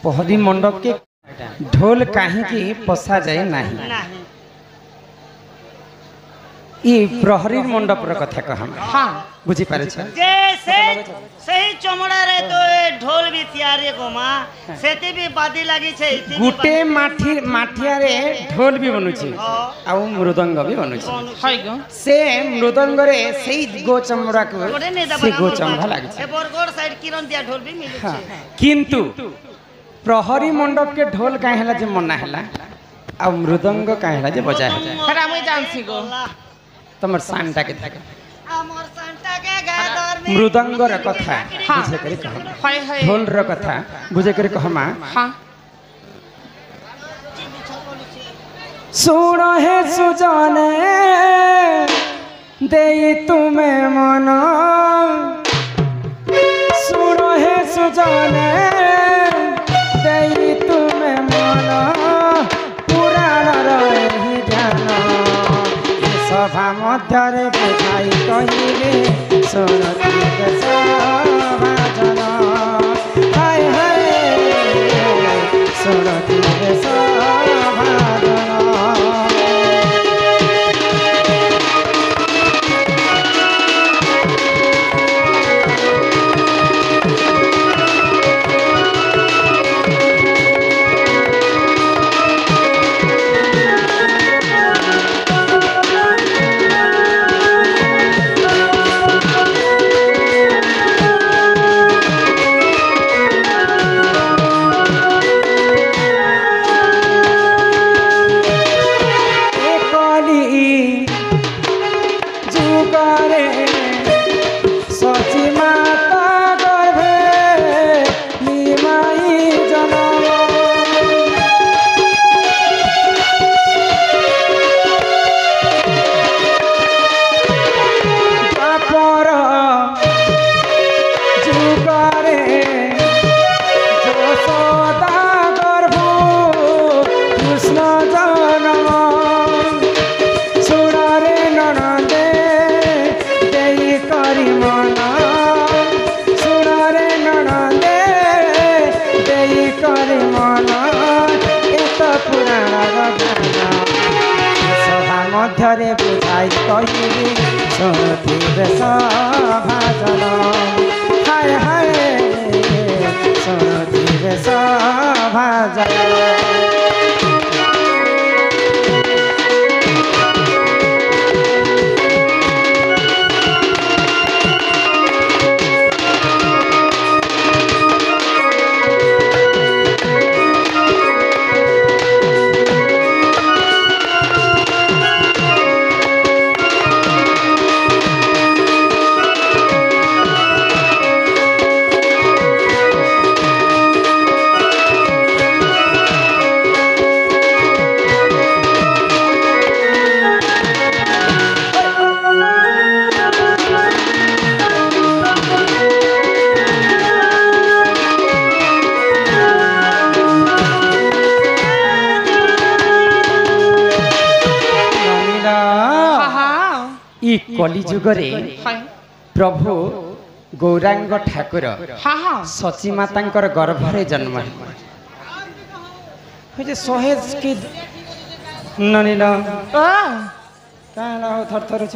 प्रहरी मंडप के ढोल कहीं पशा जाए नहीं ये प्रहरी मंडप कथा कह हाँ बुझी पारे जैसे सही चमड़ा रे तो ढोल भी तैयारी गोमा सेती भी बादी लगी छे गुटे माठिया रे ढोल भी बनुची आ मृदंग भी बनुची से मृदंग रे सही गो चमड़ा को से गो चमड़ा लागी छे बरगड़ साइड किरण दिया ढोल भी मिलु छे किंतु प्रहरी मंडप के ढोल काहे हला जे मना हला आ मृदंग काहे हला जे बजा है हरा मुई जानसी गो तमर सांटा के थाके हमर संता के गादर में मृदंग र कथा बुझे करे कहमा हाय हाय ढोल र कथा बुझे करे कहमा हां सुनो हे सुजाने देई तुम्हें मना सुनो हे सुजाने देई तुम्हें मना पुराण रही जाना सभा मध्य बुझाई कहिबे सुनती सभा जना हाय हाय सुनती सभा जना मध्यरे बुझाई कहिबे सुनती सभा जना हाय हाय सुनती सभा जना कली जुगरे प्रभु गौरांग ठाकुर सची माता गर्भरे जन्म सहेज की ननीला थर थर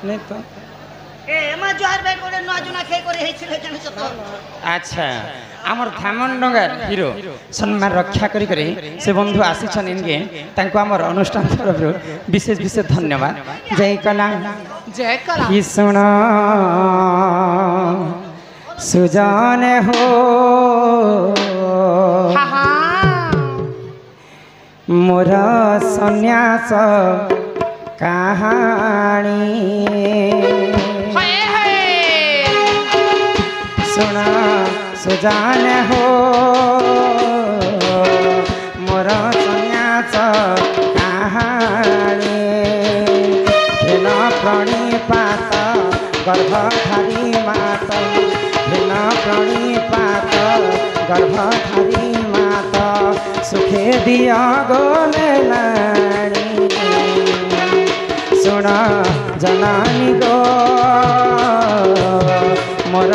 नहीं तो अच्छा आमर धामनडंगार हिरो सम्मान रक्षा करी करे से बंधु आसीछन इनके तांको आमर अनुष्ठान तरफ विशेष विशेष धन्यवाद जय कला ही सुना सुजान हो मोरा सन्यास कहानी सुना सुजान हो मोर सन्यास कहानी हेन प्रणिपात गर्भधारी मात हेन प्रणिपात गर्भधारी मात सुखे दिया गोलाणी सुन जनानी गो मोर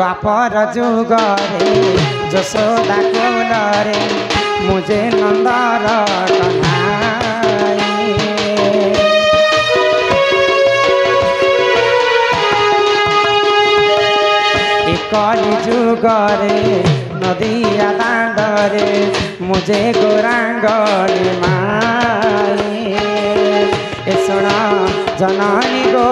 द्वापर जुगरे यशोदा कोलरे मुझे नंदर कन्हाई कलि जुगरे नदिया दांडरे मुझे गौरांग माई ए सुन जननी गो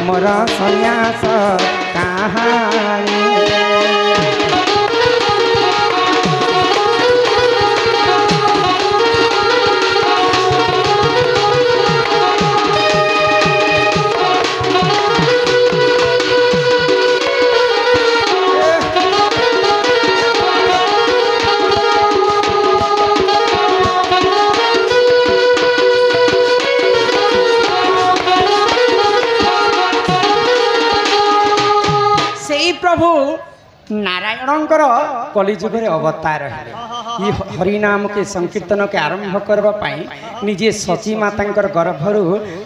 मोर सन्यास कहानी प्रभु नारायणकर कलिजुगर अवतार है हरिनाम के संकीर्तन के आरंभ करने निजे सची माता गर्भर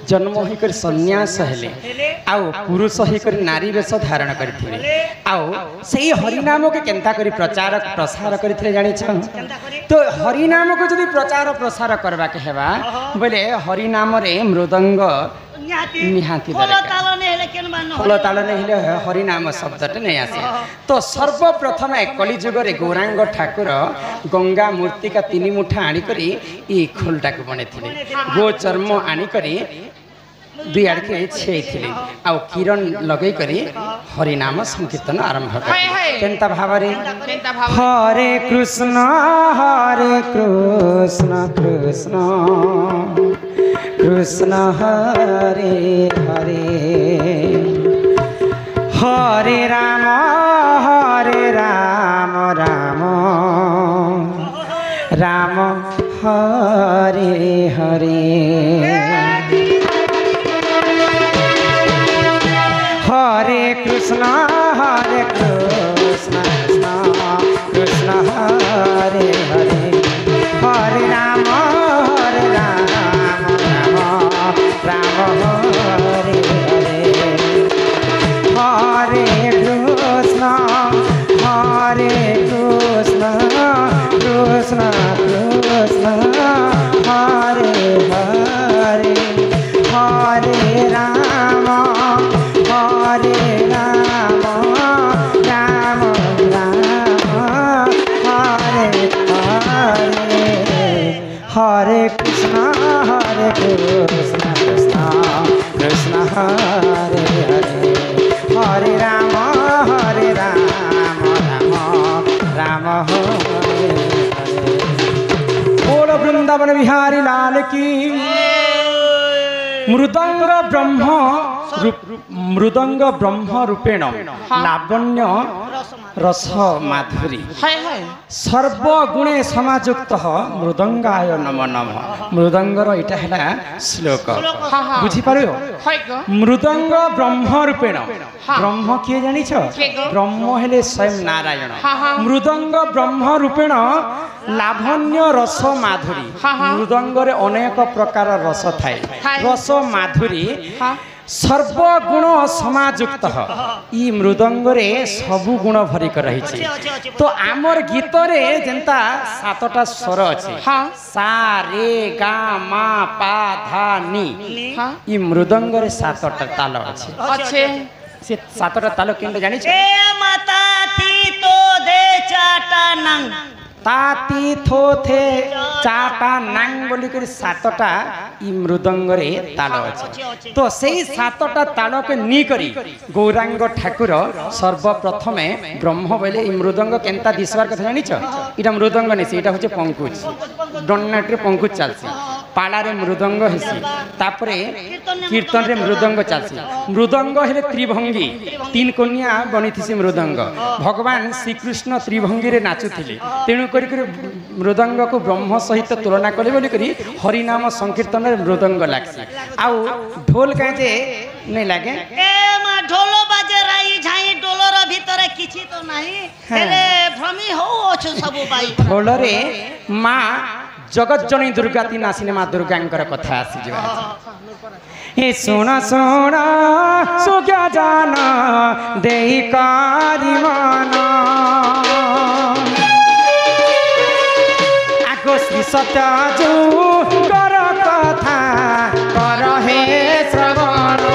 जन्म होकर सन्यास हेले आउ पुरुष होकर नारी वेश धारण करथिले आउ सही हरिनाम के केंता करी प्रचार प्रसार करथिले जानि छ तो हरिनाम को जदि प्रचार प्रसार करबा के हेबा बोले हरिनाम रे मृदंग निहाती फल तालने हेले हरिनाम शब्दटे नहीं आसे तो सर्वप्रथम कलिजुग रे गौरांग ठाकुर गंगा मूर्ति का 3 मुठा आनिकरी ई खोलटा को बने गो चर्म आनिकरी दुई आड़के छेइथिले आ किरण लगै करी हरिनाम संकीर्तन आरंभ करे केनता भावरे हरे कृष्ण कृष्ण कृष्ण हरे हरे हरे राम राम राम हरे हरे हरे कृष्ण कृष्ण कृष्ण हरे हरे हरे राम राम हरे हरे हरे कृष्ण कृष्ण कृष्ण हरे हरे हरे राम राम हरे हरे हरे कृष्ण कृष्ण कृष्ण हरे हरे हरे राम राम हरे हरे बोल वृंदावन बिहारी लाल की मृदंग ब्रह्म रूपेण लावण्य रस माधुरी सर्वगुणे समायुक्त मृदंगाय नमो नमः मृदंगर इटा है श्लोक बुझीपार मृदंग ब्रह्म रूपेण ब्रह्म किए जानी ब्रह्म हेले स्वयं नारायण मृदंग ब्रह्म रूपेण लावण्य रस माधुरी मृदंग अनेक प्रकार रस थाए रस माधुरी सर्वगुण समायुक्त ई मृदंग रे सबु गुण भरिक रही तो आमर गीत रे जेंता 7टा स्वर अछि सा रे गा मा पा धा नी ई मृदंग रे 7टा ताल अछि से 7टा ताल केन जानि छ ए माता ती तो दे चाटा नंग ताती थोथे चाटा नांग बोली कर 7टा ई मृदंग रे ताल अछि तो सेही 7टा ताल के नी करी गौरांग ठाकुर सर्वप्रथमे ब्रह्म बोले ई मृदंग केनता दिसवार कथा जानि छ इटा मृदंग नै सेटा होचे पंकुज डन्नाट रे पंकुज चलसी पाला रे मृदंग हेसी तापरे कीर्तन रे मृदंग चलसी मृदंग हेले त्रिभंगी 3 कन्या बनिथिसी मृदंग भगवान श्री कृष्ण त्रिभंगी रे नाचुथिले तेणु करी मृदंग को ब्रह्म सहित तुलना कले बोली करी हरिनाम संकीर्तन रे मृदंग लागसी आउ ढोल काजे नै लागे ए मा ढोलो बाजे राई झाई ढोलर भीतर किछि तो नाही हेले भ्रमी हो अछु सब बाई ढोल रे मां जगज्जननी दुर्गा तीन आसिने माँ दुर्गांकर कथा आसी ए सुन सुन सुज्ञा जान देई कारी मन आगो श्री सत्याजु कर कथा कर हे श्रवण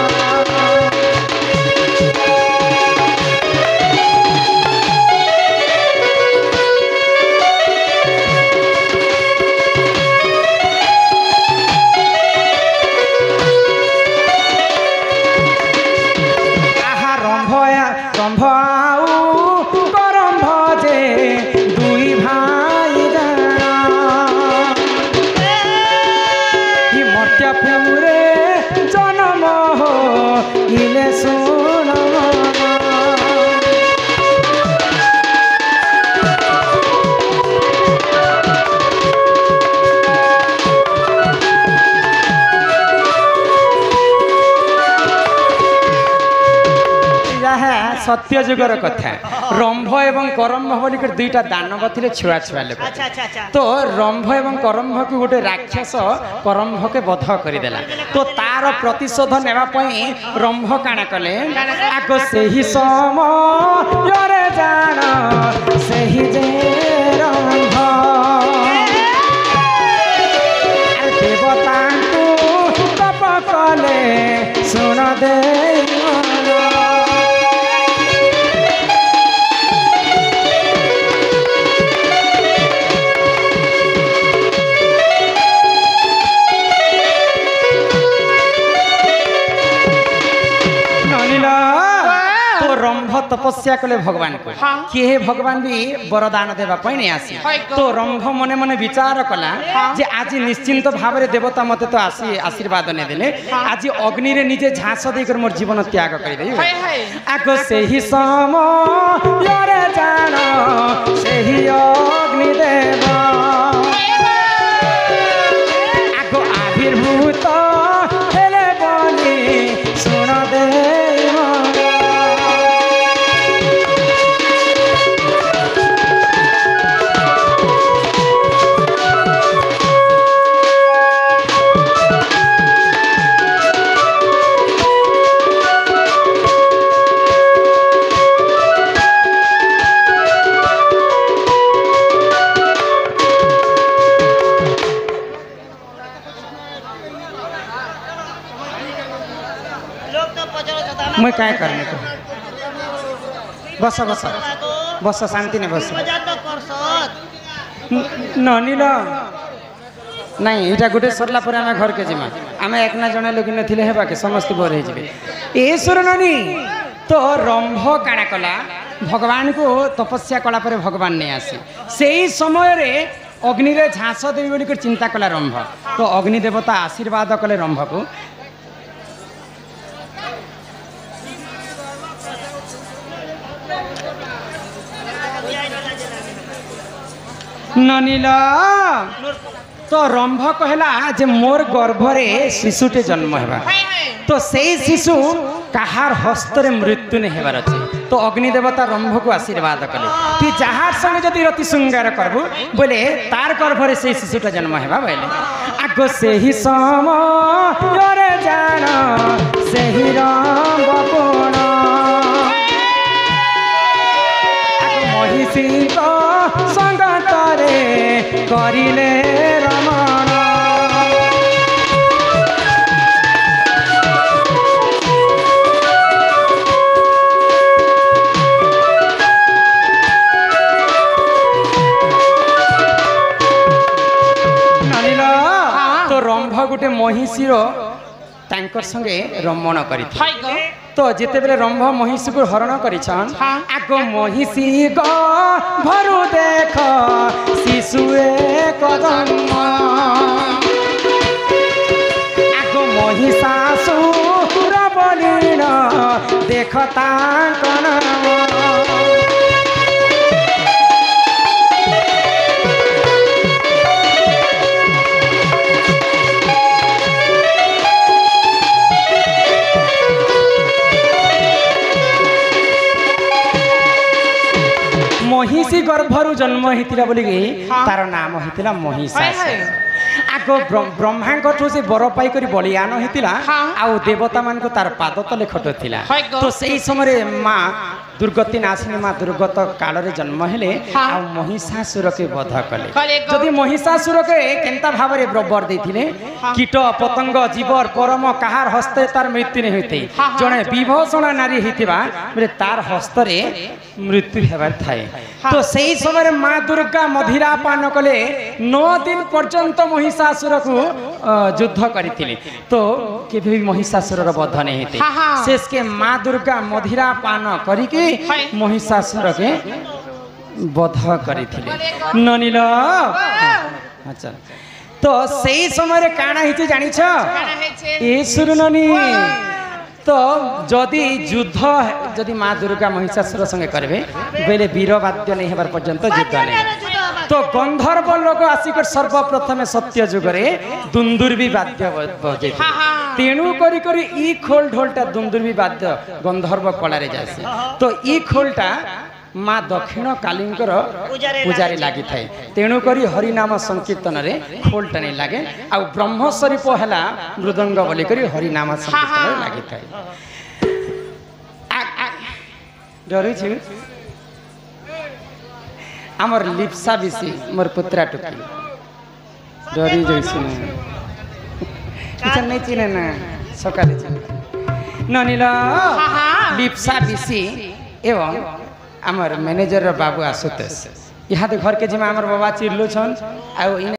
सत्य जुगर कथा रंभ एवं करम्भ बोलिक दुईटा दानव थे छुआ छुआ लोग तो रंभ एवं करम्भ को गोटे राक्षस करम्भ के बध करदेला तो तार प्रतिशोध नेवाई रंभ काण कले आग से ही समय जान से ही जे रंभ देवता तप कले सुन दे तपस्या कले भगवान को किए भगवान भी वरदान देवाई नहीं आसी तो रंभ मने मने विचार कला जे आज निश्चिंत भाव में देवता मत तो आसी आशीर्वाद ने देले आज अग्नि रे निजे झांस देकर मोर जीवन त्याग कर दे आगो से ही समय जान से ही अग्नि देव आगो आविर्भूत हेले बोली सुन दे मैं क्या करने को बस बस बस शांति ने बस ननील नहीं यहाँ गोटे सरला पर आम घर के जिमा आम एक ना जड़े लोग ना के समस्त बोर हो सुर ननी तो रंभ काण कला भगवान को तपस्या कला पर भगवान नहीं आसी से ही समय रे अग्नि रे झांस देवी बोलिक चिंता कला रंभ तो अग्नि देवता आशीर्वाद कले रंभ को ननीला तो रंभ कहला जे मोर गर्भरे शिशुटे जन्म हेबा तो सेई शिशु कहार हस्तरे मृत्यु नहीं हेबार अछि तो अग्नि देवता रंभ को आशीर्वाद कले कि जहार संगे जदि रति श्रृंगार करबु बोले तार गर्भरे सेई शिशुटा जन्म हेबा बोले आगो से ही समय जान से ही रंभ कोण आगो महिषी को संगतरे करिले रमण तो रंभ गोटे महिषीर तांकर संगे रमण करी तो जिते बेले रंभ महिषी को हरण करिछन आग महिषी भरु देख शिशु एक जन्म आग महिषासुर बलिन देख तांकर महिषी गर्भरु जन्म होता बोली तार नाम होता महिषासुर आग ब्रह्मांठ से बर पाई बलियान होता आउ देवता मान तार पाद तले खटुला तो सही समय माँ दुर्गति नाशिनी माँ दुर्गत काल जन्म हेले आ महिषासुर के वध कले जदि महिषासुर के केनता भाव में बर देथिले कीट पतंग जीवर परम कहार हस्ते तार मृत्यु नहीं होते जड़े विभूषणा नारी होता बोले तार हस्तरे मृत्यु हेबार थाए तो सही समय माँ दुर्गा मदिरा पान कले 9 दिन पर्यंत महिषासुर को युद्ध करते तो केभी भी महिषासुर वध नहीं होते शेष के माँ दुर्गा मदिरा पान करिके महिषासुर के वध करते ननिल अच्छा तो सही समय काना हिचे जानी छ ए सुरननी तो जदि युद्ध जदि माँ दुर्गा महिषासुर संगे करबे बेले वीरवाद्य नहीं हेबार पर्यंत युद्ध नहीं तो गंधर्व लोक आसिक सर्वप्रथम सत्य जुगरे दुंदुर्बी वाद्य बजे तेणु करी करी ई खोल ढोलटा दुंदुर्बी वाद्य गंधर्व कला रे जासे तो ई खोलटा माँ दक्षिण कालींकर पूजारे लगी थाए तेणु करी हरिनाम संकीर्तन रे खोलटा नहीं लगे आ ब्रह्मस्वरूप है मृदंग बोली करी हरिनाम संकीर्तन लगी थाए डरी छु आमर लिप्सा बिसी मोर पुत्रा टुकी डरी जैसी नहीं चिने ना सकाले ननिल लिप्सा बिसी एवं आमर मैनेजर बाबू आशुतोष यहाँ तो घर के जिमा आमर बाबा चिरलु छन आ